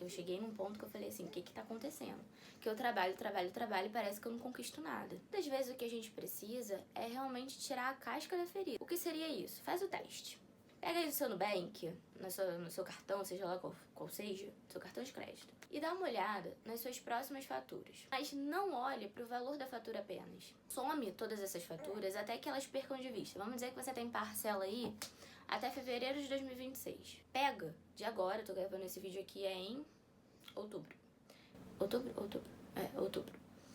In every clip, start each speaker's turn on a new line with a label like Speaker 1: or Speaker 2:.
Speaker 1: Eu cheguei num ponto que eu falei assim, o que que tá acontecendo? Que eu trabalho e parece que eu não conquisto nada. Muitas vezes o que a gente precisa é realmente tirar a casca da ferida. O que seria isso? Faz o teste. Pega aí o seu Nubank, no seu cartão, seja lá qual seja, seu cartão de crédito, e dá uma olhada nas suas próximas faturas. Mas não olhe para o valor da fatura apenas. Some todas essas faturas até que elas percam de vista. Vamos dizer que você tem parcela aí até fevereiro de 2026. Pega de agora, eu tô gravando esse vídeo aqui em outubro. Outubro.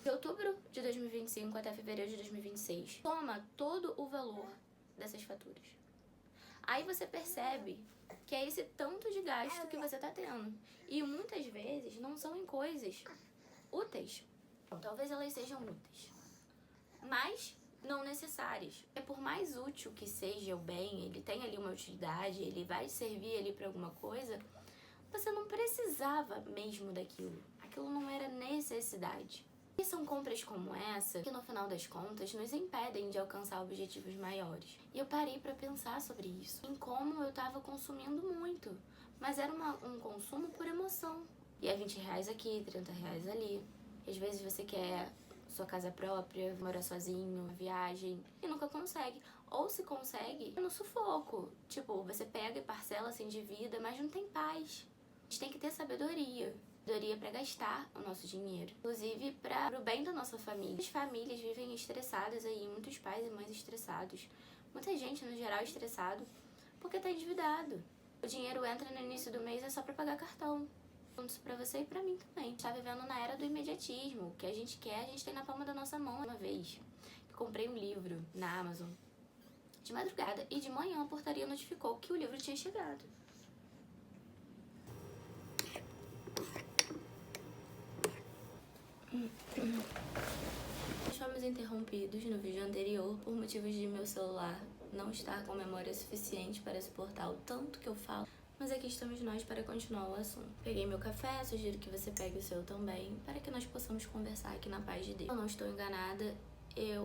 Speaker 1: De outubro de 2025 até fevereiro de 2026. Soma todo o valor dessas faturas. Aí você percebe que é esse tanto de gasto que você tá tendo. E muitas vezes não são em coisas úteis. Talvez elas sejam úteis, mas não necessárias. É por mais útil que seja o bem, ele tem ali uma utilidade, ele vai servir ali pra alguma coisa, você não precisava mesmo daquilo. Aquilo não era necessidade. E são compras como essa que no final das contas nos impedem de alcançar objetivos maiores. E eu parei pra pensar sobre isso, em como eu tava consumindo muito, mas era um consumo por emoção. E é R$20 aqui, R$30 ali. E às vezes você quer sua casa própria, morar sozinho, viagem, e nunca consegue. Ou se consegue, é no sufoco. Tipo, você pega e parcela, se endivida, mas não tem paz. A gente tem que ter sabedoria para gastar o nosso dinheiro, inclusive para o bem da nossa família. As famílias vivem estressadas aí, muitos pais e mães estressados, muita gente no geral estressado porque tá endividado. O dinheiro entra no início do mês é só para pagar cartão. Isso pra você e pra mim também. A gente tá vivendo na era do imediatismo. O que a gente quer, a gente tem na palma da nossa mão. Uma vez eu comprei um livro na Amazon de madrugada e de manhã a portaria notificou que o livro tinha chegado. Nós fomos interrompidos no vídeo anterior por motivos de meu celular não estar com memória suficiente para suportar o tanto que eu falo, mas aqui estamos nós para continuar o assunto. Peguei meu café, sugiro que você pegue o seu também, para que nós possamos conversar aqui na paz de Deus. Eu não estou enganada,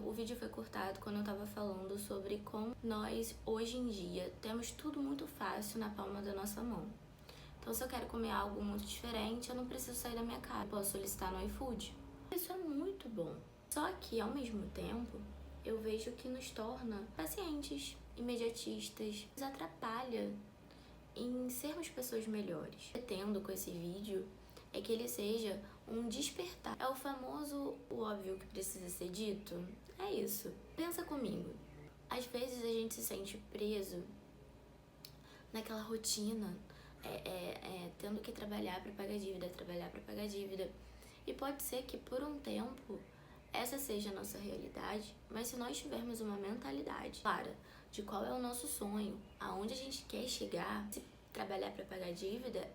Speaker 1: o vídeo foi cortado quando eu estava falando sobre como nós, hoje em dia, temos tudo muito fácil na palma da nossa mão. Então, se eu quero comer algo muito diferente, eu não preciso sair da minha casa. Eu posso solicitar no iFood. Isso é muito bom. Só que, ao mesmo tempo, eu vejo que nos torna pacientes, imediatistas, nos atrapalha em sermos pessoas melhores. O que eu pretendo com esse vídeo é que ele seja um despertar. É o famoso, o óbvio que precisa ser dito? É isso. Pensa comigo. Às vezes a gente se sente preso naquela rotina, tendo que trabalhar para pagar dívida. E pode ser que por um tempo essa seja a nossa realidade, mas se nós tivermos uma mentalidade clara de qual é o nosso sonho, aonde a gente quer chegar, se trabalhar para pagar dívida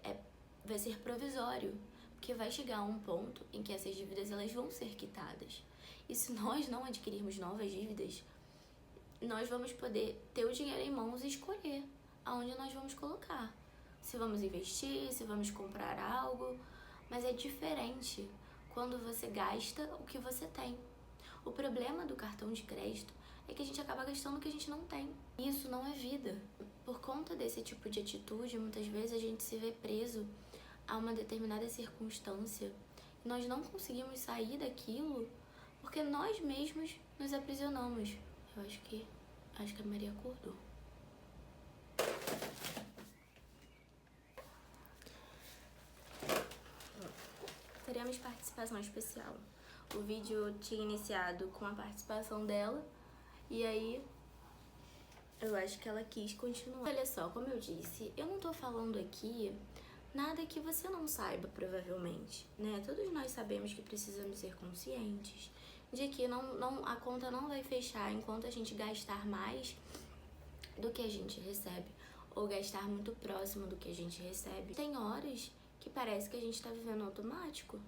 Speaker 1: vai ser provisório, porque vai chegar um ponto em que essas dívidas elas vão ser quitadas. E se nós não adquirirmos novas dívidas, nós vamos poder ter o dinheiro em mãos e escolher aonde nós vamos colocar. Se vamos investir, se vamos comprar algo, mas é diferente quando você gasta o que você tem. O problema do cartão de crédito é que a gente acaba gastando o que a gente não tem. Isso não é vida. Por conta desse tipo de atitude, muitas vezes a gente se vê preso a uma determinada circunstância e nós não conseguimos sair daquilo porque nós mesmos nos aprisionamos. Eu acho que a Maria acordou. Teremos participação especial. O vídeo tinha iniciado com a participação dela e aí eu acho que ela quis continuar. Olha só, como eu disse, eu não tô falando aqui nada que você não saiba, provavelmente, né? Todos nós sabemos que precisamos ser conscientes de que a conta não vai fechar enquanto a gente gastar mais do que a gente recebe ou gastar muito próximo do que a gente recebe. Tem horas que parece que a gente tá vivendo automático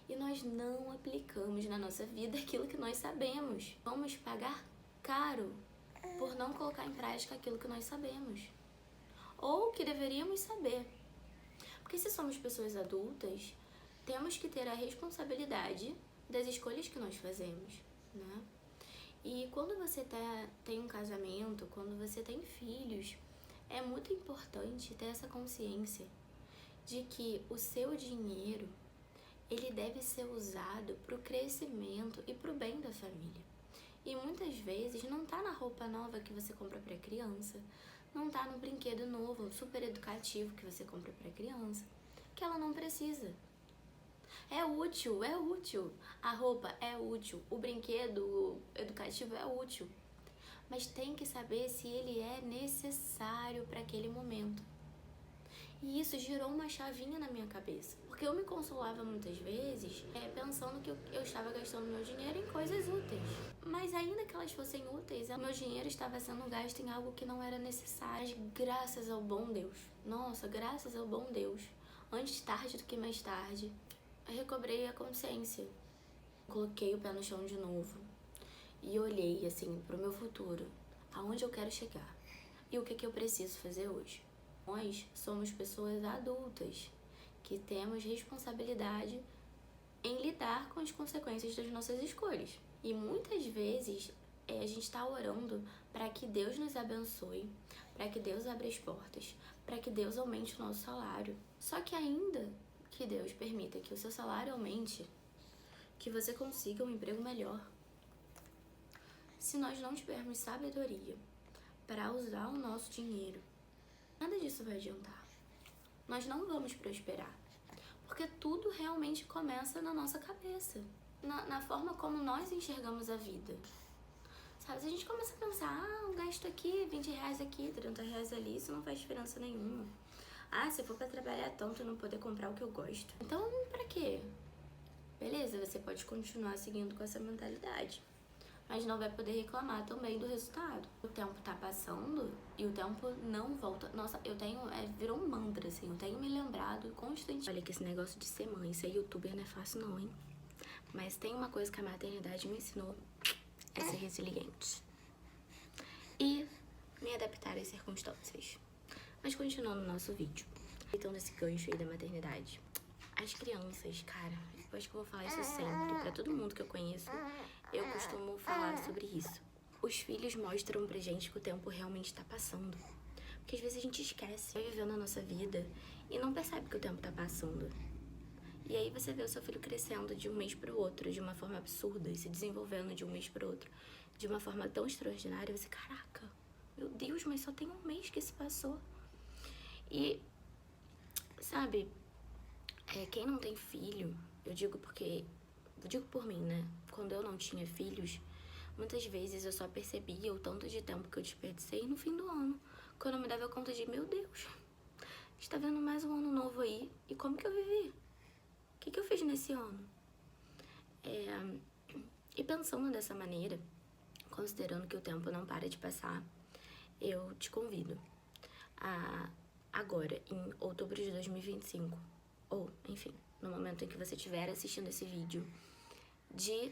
Speaker 1: e nós não aplicamos na nossa vida aquilo que nós sabemos. Vamos pagar caro por não colocar em prática aquilo que nós sabemos ou que deveríamos saber. Porque se somos pessoas adultas, temos que ter a responsabilidade das escolhas que nós fazemos, né? E quando você tem um casamento, quando você tem filhos, é muito importante ter essa consciência de que o seu dinheiro, ele deve ser usado para o crescimento e para o bem da família. E muitas vezes não tá na roupa nova que você compra para criança, não tá no brinquedo novo, super educativo que você compra para criança, que ela não precisa. É útil, é útil. A roupa é útil, o brinquedo educativo é útil. Mas tem que saber se ele é necessário para aquele momento. E isso girou uma chavinha na minha cabeça. Porque eu me consolava muitas vezes pensando que eu estava gastando meu dinheiro em coisas úteis. Mas ainda que elas fossem úteis, meu dinheiro estava sendo gasto em algo que não era necessário. Mas graças ao bom Deus, nossa, graças ao bom Deus, antes tarde do que mais tarde, eu recobrei a consciência. Coloquei o pé no chão de novo e olhei assim pro meu futuro, aonde eu quero chegar e o que eu preciso fazer hoje. Nós somos pessoas adultas que temos responsabilidade em lidar com as consequências das nossas escolhas. E muitas vezes a gente está orando para que Deus nos abençoe, para que Deus abra as portas, para que Deus aumente o nosso salário. Só que ainda que Deus permita que o seu salário aumente, que você consiga um emprego melhor, se nós não tivermos sabedoria para usar o nosso dinheiro, nada disso vai adiantar. Nós não vamos prosperar. Porque tudo realmente começa na nossa cabeça. Na forma como nós enxergamos a vida. Sabe, se a gente começa a pensar, um gasto aqui, 20 reais aqui, 30 reais ali, isso não faz diferença nenhuma. Se eu for pra trabalhar tanto e não poder comprar o que eu gosto. Então, pra quê? Beleza, você pode continuar seguindo com essa mentalidade. Mas não vai poder reclamar também do resultado. O tempo tá passando e o tempo não volta. Nossa, eu tenho... virou um mantra, assim. Eu tenho me lembrado constantemente. Olha que esse negócio de ser mãe, ser youtuber não é fácil não, hein? Mas tem uma coisa que a maternidade me ensinou. É ser resiliente. E me adaptar às circunstâncias. Mas continuando o nosso vídeo. Então, desse gancho aí da maternidade. As crianças, cara, eu acho que eu vou falar isso sempre. Pra todo mundo que eu conheço, eu costumo falar sobre isso. Os filhos mostram pra gente que o tempo realmente tá passando. Porque às vezes a gente esquece, vai vivendo a nossa vida e não percebe que o tempo tá passando. E aí você vê o seu filho crescendo de um mês pro outro, de uma forma absurda, e se desenvolvendo de um mês pro outro, de uma forma tão extraordinária. Você, caraca, meu Deus, mas só tem um mês que se passou. E, sabe, quem não tem filho, eu digo por mim, né? Quando eu não tinha filhos, muitas vezes eu só percebia o tanto de tempo que eu desperdicei no fim do ano. Quando eu me dava conta de, meu Deus, está vendo mais um ano novo aí, e como que eu vivi? O que eu fiz nesse ano? E pensando dessa maneira, considerando que o tempo não para de passar, eu te convido a, agora, em outubro de 2025, ou, enfim, no momento em que você estiver assistindo esse vídeo, de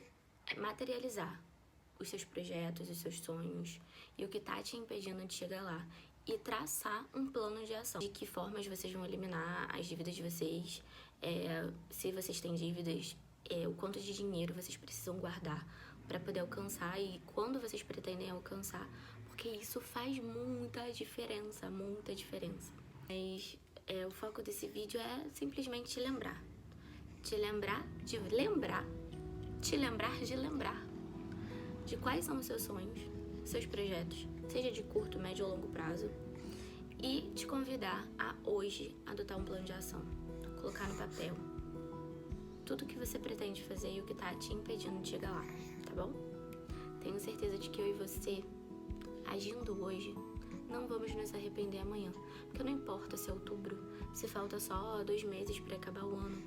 Speaker 1: materializar os seus projetos, os seus sonhos e o que tá te impedindo de chegar lá e traçar um plano de ação. De que formas vocês vão eliminar as dívidas de vocês, se vocês têm dívidas, o quanto de dinheiro vocês precisam guardar para poder alcançar e quando vocês pretendem alcançar, porque isso faz muita diferença, muita diferença. Mas o foco desse vídeo é simplesmente te lembrar de quais são os seus sonhos, seus projetos, seja de curto, médio ou longo prazo, e te convidar a hoje adotar um plano de ação, colocar no papel tudo que você pretende fazer e o que tá te impedindo de chegar lá, tá bom? Tenho certeza de que eu e você, agindo hoje, não vamos nos arrepender amanhã, porque não importa se é outubro, se falta só 2 meses para acabar o ano.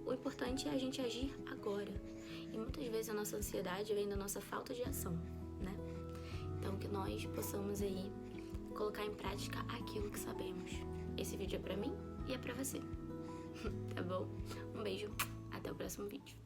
Speaker 1: O importante é a gente agir agora. E muitas vezes a nossa ansiedade vem da nossa falta de ação, né? Então que nós possamos aí colocar em prática aquilo que sabemos. Esse vídeo é pra mim e é pra você. Tá bom? Um beijo, até o próximo vídeo.